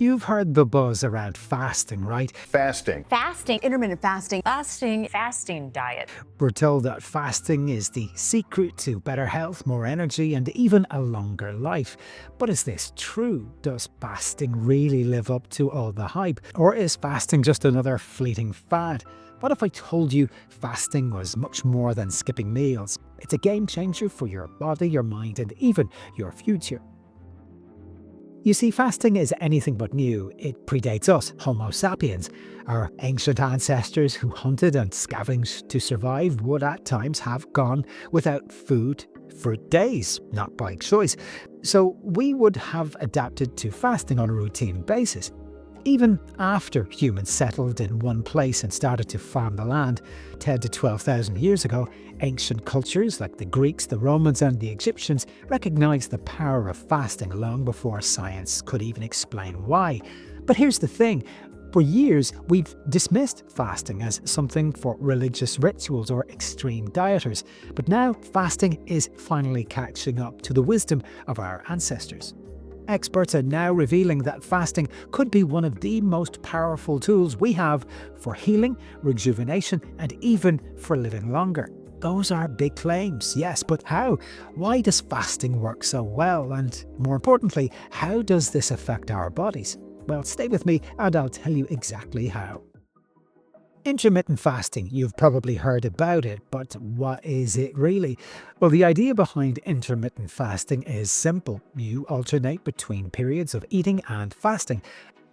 You've heard the buzz around fasting, right? Fasting. Fasting, intermittent fasting, Fasting diet. We're told that fasting is the secret to better health, more energy, and even a longer life. But is this true? Does fasting really live up to all the hype? Or is fasting just another fleeting fad? What if I told you fasting was much more than skipping meals? It's a game changer for your body, your mind, and even your future. You see, fasting is anything but new. It predates us, Homo sapiens. Our ancient ancestors who hunted and scavenged to survive would at times have gone without food for days, not by choice. So we would have adapted to fasting on a routine basis. Even after humans settled in one place and started to farm the land 10 to 12,000 years ago, ancient cultures like the Greeks, the Romans and the Egyptians recognized the power of fasting long before science could even explain why. But here's the thing. For years, we've dismissed fasting as something for religious rituals or extreme dieters. But now fasting is finally catching up to the wisdom of our ancestors. Experts are now revealing that fasting could be one of the most powerful tools we have for healing, rejuvenation, and even for living longer. Those are big claims, yes, but how? Why does fasting work so well? And more importantly, how does this affect our bodies? Well, stay with me and I'll tell you exactly how. Intermittent fasting, you've probably heard about it, but what is it really? Well, the idea behind intermittent fasting is simple. You alternate between periods of eating and fasting.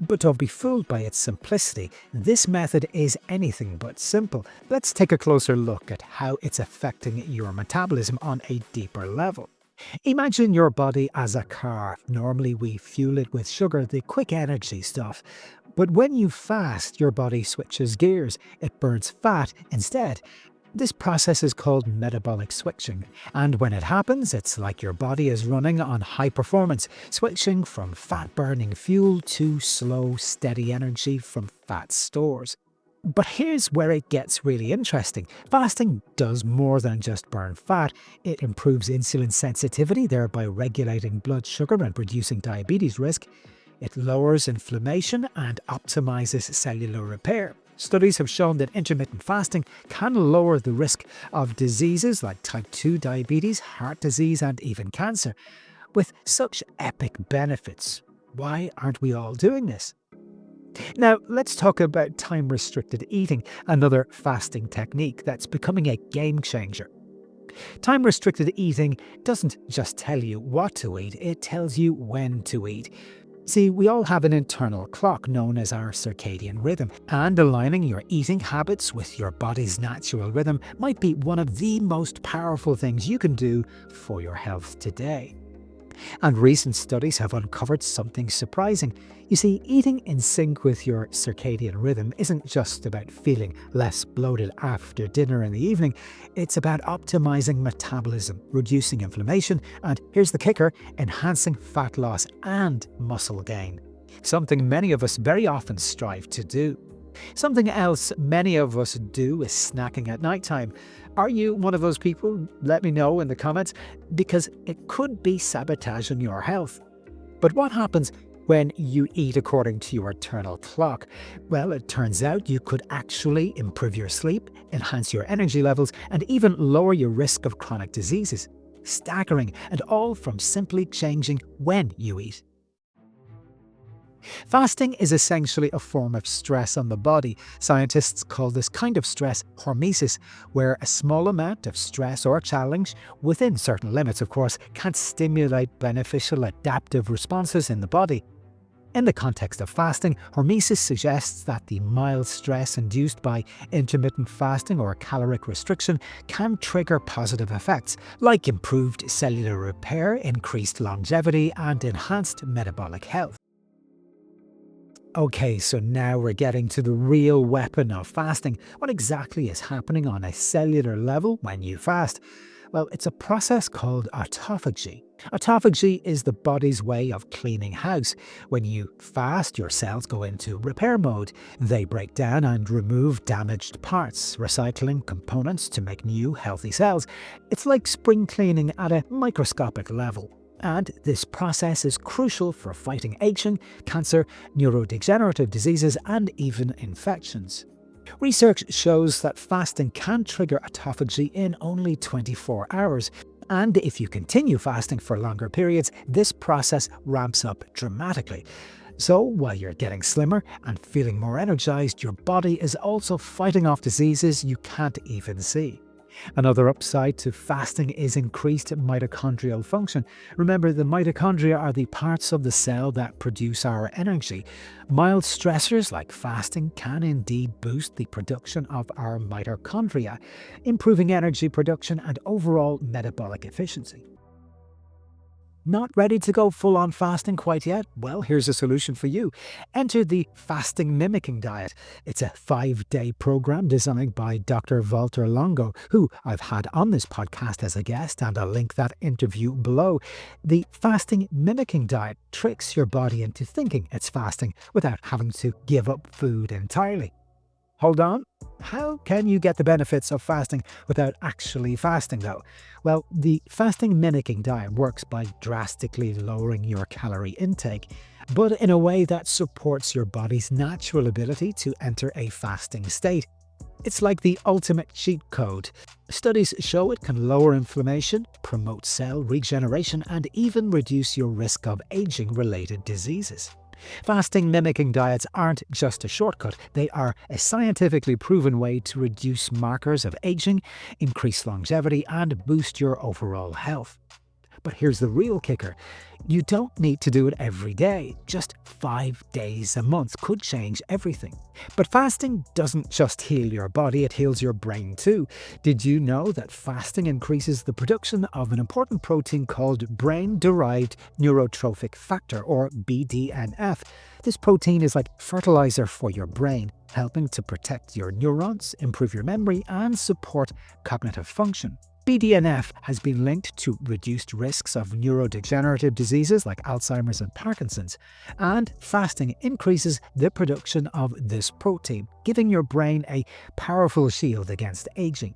But don't be fooled by its simplicity. This method is anything but simple. Let's take a closer look at how it's affecting your metabolism on a deeper level. Imagine your body as a car. Normally we fuel it with sugar, the quick energy stuff. But when you fast, your body switches gears. It burns fat instead. This process is called metabolic switching. And when it happens, it's like your body is running on high performance, switching from fat-burning fuel to slow, steady energy from fat stores. But here's where it gets really interesting. Fasting does more than just burn fat. It improves insulin sensitivity, thereby regulating blood sugar and reducing diabetes risk. It lowers inflammation and optimizes cellular repair. Studies have shown that intermittent fasting can lower the risk of diseases like type 2 diabetes, heart disease, and even cancer. With such epic benefits, why aren't we all doing this? Now, let's talk about time-restricted eating, another fasting technique that's becoming a game changer. Time-restricted eating doesn't just tell you what to eat, it tells you when to eat. See, we all have an internal clock known as our circadian rhythm, and aligning your eating habits with your body's natural rhythm might be one of the most powerful things you can do for your health today. And recent studies have uncovered something surprising. You see, eating in sync with your circadian rhythm isn't just about feeling less bloated after dinner in the evening, it's about optimizing metabolism, reducing inflammation, and here's the kicker, enhancing fat loss and muscle gain. Something many of us very often strive to do. Something else many of us do is snacking at nighttime. Are you one of those people? Let me know in the comments, because it could be sabotaging your health. But what happens when you eat according to your internal clock? Well, it turns out you could actually improve your sleep, enhance your energy levels, and even lower your risk of chronic diseases. Staggering, and all from simply changing when you eat. Fasting is essentially a form of stress on the body. Scientists call this kind of stress hormesis, where a small amount of stress or challenge, within certain limits of course, can stimulate beneficial adaptive responses in the body. In the context of fasting, hormesis suggests that the mild stress induced by intermittent fasting or caloric restriction can trigger positive effects, like improved cellular repair, increased longevity, and enhanced metabolic health. Okay, so now we're getting to the real weapon of fasting. What exactly is happening on a cellular level when you fast? Well, it's a process called autophagy. Autophagy is the body's way of cleaning house. When you fast, your cells go into repair mode. They break down and remove damaged parts, recycling components to make new, healthy cells. It's like spring cleaning at a microscopic level. And this process is crucial for fighting aging, cancer, neurodegenerative diseases, and even infections. Research shows that fasting can trigger autophagy in only 24 hours. And if you continue fasting for longer periods, this process ramps up dramatically. So while you're getting slimmer and feeling more energized, your body is also fighting off diseases you can't even see. Another upside to fasting is increased mitochondrial function. Remember, the mitochondria are the parts of the cell that produce our energy. Mild stressors like fasting can indeed boost the production of our mitochondria, improving energy production and overall metabolic efficiency. Not ready to go full-on fasting quite yet? Well, here's a solution for you. Enter the fasting mimicking diet. It's a 5-day program designed by Dr. Walter Longo, who I've had on this podcast as a guest, and I'll link that interview below. The fasting mimicking diet tricks your body into thinking it's fasting without having to give up food entirely. Hold on. How can you get the benefits of fasting without actually fasting, though? Well, the fasting mimicking diet works by drastically lowering your calorie intake, but in a way that supports your body's natural ability to enter a fasting state. It's like the ultimate cheat code. Studies show it can lower inflammation, promote cell regeneration, and even reduce your risk of aging-related diseases. Fasting mimicking diets aren't just a shortcut, they are a scientifically proven way to reduce markers of aging, increase longevity, and boost your overall health. But here's the real kicker. You don't need to do it every day. Just 5 days a month could change everything. But fasting doesn't just heal your body, it heals your brain too. Did you know that fasting increases the production of an important protein called brain-derived neurotrophic factor, or BDNF? This protein is like fertilizer for your brain, helping to protect your neurons, improve your memory, and support cognitive function. BDNF has been linked to reduced risks of neurodegenerative diseases like Alzheimer's and Parkinson's, and fasting increases the production of this protein, giving your brain a powerful shield against aging.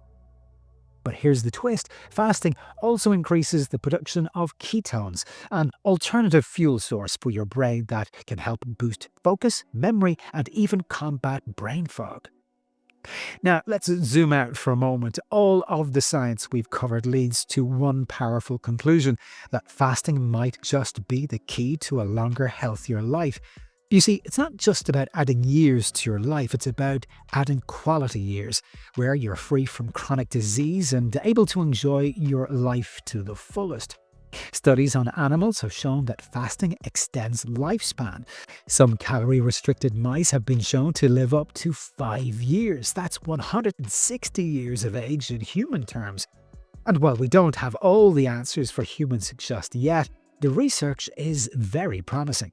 But here's the twist, fasting also increases the production of ketones, an alternative fuel source for your brain that can help boost focus, memory, and even combat brain fog. Now, let's zoom out for a moment. All of the science we've covered leads to one powerful conclusion, that fasting might just be the key to a longer, healthier life. You see, it's not just about adding years to your life, it's about adding quality years, where you're free from chronic disease and able to enjoy your life to the fullest. Studies on animals have shown that fasting extends lifespan. Some calorie-restricted mice have been shown to live up to 5 years. That's 160 years of age in human terms. And while we don't have all the answers for humans just yet, the research is very promising.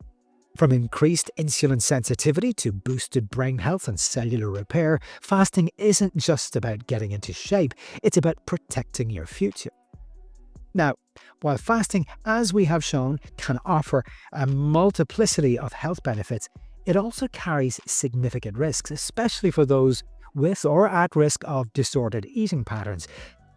From increased insulin sensitivity to boosted brain health and cellular repair, fasting isn't just about getting into shape, it's about protecting your future. Now, while fasting, as we have shown, can offer a multiplicity of health benefits, it also carries significant risks, especially for those with or at risk of disordered eating patterns.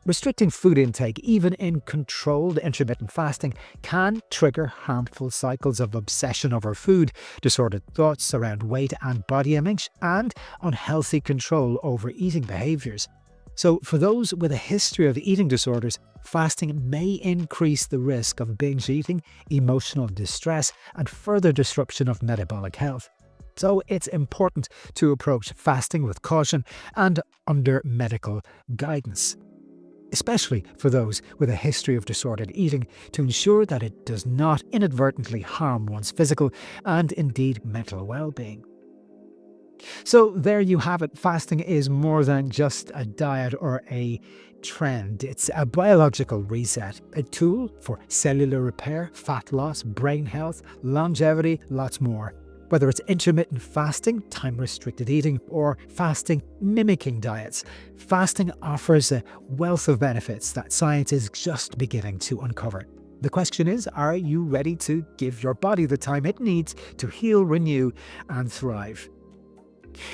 Restricting food intake, even in controlled intermittent fasting, can trigger harmful cycles of obsession over food, disordered thoughts around weight and body image, and unhealthy control over eating behaviors. So for those with a history of eating disorders, fasting may increase the risk of binge eating, emotional distress, and further disruption of metabolic health. So it's important to approach fasting with caution and under medical guidance, especially for those with a history of disordered eating, to ensure that it does not inadvertently harm one's physical and indeed mental well-being. So there you have it. Fasting is more than just a diet or a trend. It's a biological reset, a tool for cellular repair, fat loss, brain health, longevity, lots more. Whether it's intermittent fasting, time-restricted eating, or fasting mimicking diets, fasting offers a wealth of benefits that science is just beginning to uncover. The question is, are you ready to give your body the time it needs to heal, renew, and thrive?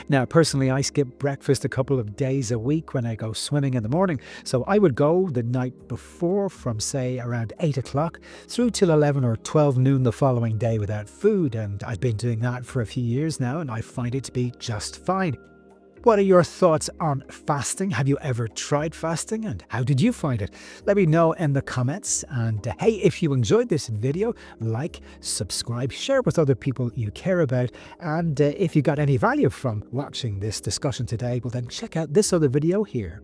Now, personally, I skip breakfast a couple of days a week when I go swimming in the morning. So I would go the night before from, say, around 8 o'clock through till 11 or 12 noon the following day without food. And I've been doing that for a few years now, and I find it to be just fine. What are your thoughts on fasting? Have you ever tried fasting, and how did you find it? Let me know in the comments. And hey, if you enjoyed this video, like, subscribe, share with other people you care about. And if you got any value from watching this discussion today, well then check out this other video here.